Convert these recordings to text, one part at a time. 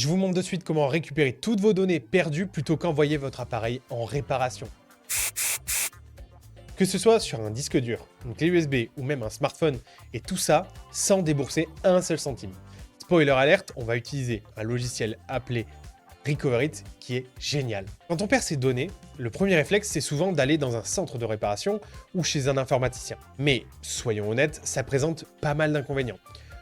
Je vous montre de suite comment récupérer toutes vos données perdues plutôt qu'envoyer votre appareil en réparation. Que ce soit sur un disque dur, une clé USB ou même un smartphone, et tout ça sans débourser un seul centime. Spoiler alerte, on va utiliser un logiciel appelé Recoverit qui est génial. Quand on perd ses données, le premier réflexe c'est souvent d'aller dans un centre de réparation ou chez un informaticien. Mais soyons honnêtes, ça présente pas mal d'inconvénients.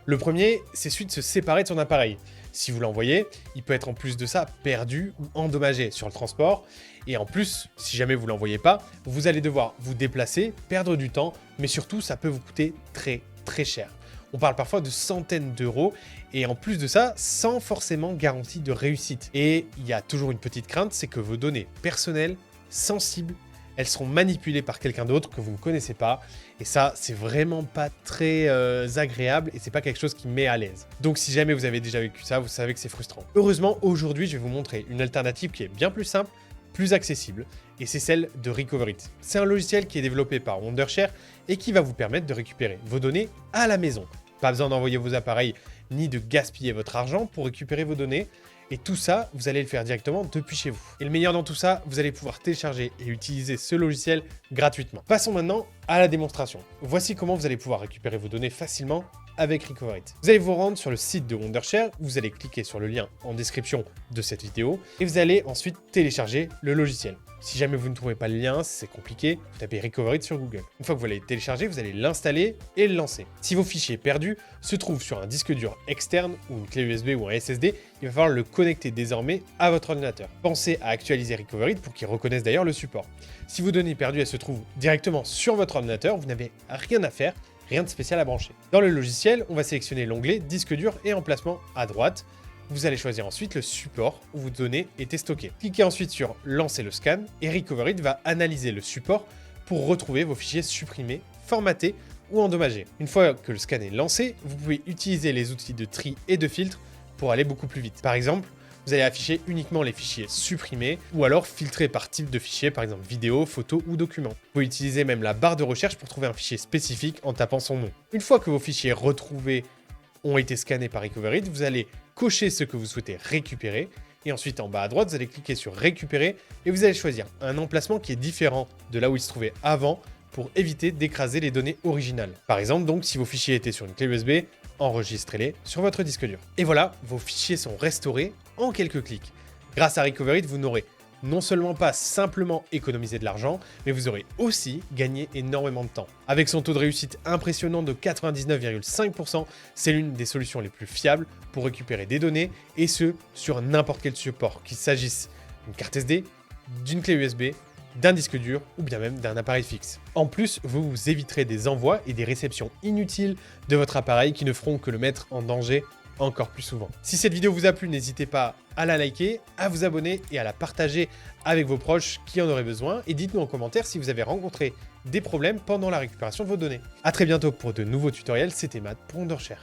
Le premier, c'est celui de se séparer de son appareil. Si vous l'envoyez, il peut être en plus de ça perdu ou endommagé sur le transport. Et en plus, si jamais vous ne l'envoyez pas, vous allez devoir vous déplacer, perdre du temps, mais surtout ça peut vous coûter très cher. On parle parfois de centaines d'euros et en plus de ça, sans forcément garantie de réussite. Et il y a toujours une petite crainte, c'est que vos données personnelles, sensibles, elles seront manipulées par quelqu'un d'autre que vous ne connaissez pas. Et ça, c'est vraiment pas très agréable et c'est pas quelque chose qui met à l'aise. Donc si jamais vous avez déjà vécu ça, vous savez que c'est frustrant. Heureusement, aujourd'hui, je vais vous montrer une alternative qui est bien plus simple, plus accessible, et c'est celle de Recoverit. C'est un logiciel qui est développé par Wondershare et qui va vous permettre de récupérer vos données à la maison. Pas besoin d'envoyer vos appareils ni de gaspiller votre argent pour récupérer vos données. Et tout ça, vous allez le faire directement depuis chez vous. Et le meilleur dans tout ça, vous allez pouvoir télécharger et utiliser ce logiciel gratuitement. Passons maintenant à la démonstration. Voici comment vous allez pouvoir récupérer vos données facilement avec Recoverit. Vous allez vous rendre sur le site de Wondershare, vous allez cliquer sur le lien en description de cette vidéo et vous allez ensuite télécharger le logiciel. Si jamais vous ne trouvez pas le lien, c'est compliqué, vous tapez Recoverit sur Google. Une fois que vous l'avez téléchargé, vous allez l'installer et le lancer. Si vos fichiers perdus se trouvent sur un disque dur externe ou une clé USB ou un SSD, il va falloir le connecter désormais à votre ordinateur. Pensez à actualiser Recoverit pour qu'il reconnaisse d'ailleurs le support. Si vos données perdues elles se trouvent directement sur votre ordinateur, vous n'avez rien à faire, rien de spécial à brancher. Dans le logiciel, on va sélectionner l'onglet disque dur et emplacement à droite. Vous allez choisir ensuite le support où vos données étaient stockées. Cliquez ensuite sur lancer le scan et Recoverit va analyser le support pour retrouver vos fichiers supprimés, formatés ou endommagés. Une fois que le scan est lancé, vous pouvez utiliser les outils de tri et de filtre pour aller beaucoup plus vite. Par exemple, vous allez afficher uniquement les fichiers supprimés ou alors filtrer par type de fichier, par exemple vidéo, photo ou document. Vous pouvez utiliser même la barre de recherche pour trouver un fichier spécifique en tapant son nom. Une fois que vos fichiers retrouvés ont été scannés par Recoverit, vous allez cocher ce que vous souhaitez récupérer et ensuite en bas à droite, vous allez cliquer sur récupérer et vous allez choisir un emplacement qui est différent de là où il se trouvait avant pour éviter d'écraser les données originales. Par exemple, donc, si vos fichiers étaient sur une clé USB, enregistrez-les sur votre disque dur. Et voilà, vos fichiers sont restaurés en quelques clics. Grâce à Recoverit, vous n'aurez non seulement pas simplement économisé de l'argent, mais vous aurez aussi gagné énormément de temps. Avec son taux de réussite impressionnant de 99,5%, c'est l'une des solutions les plus fiables pour récupérer des données, et ce, sur n'importe quel support, qu'il s'agisse d'une carte SD, d'une clé USB, d'un disque dur ou bien même d'un appareil fixe. En plus, vous vous éviterez des envois et des réceptions inutiles de votre appareil qui ne feront que le mettre en danger encore plus souvent. Si cette vidéo vous a plu, n'hésitez pas à la liker, à vous abonner et à la partager avec vos proches qui en auraient besoin. Et dites-nous en commentaire si vous avez rencontré des problèmes pendant la récupération de vos données. A très bientôt pour de nouveaux tutoriels, c'était Matt pour Wondershare.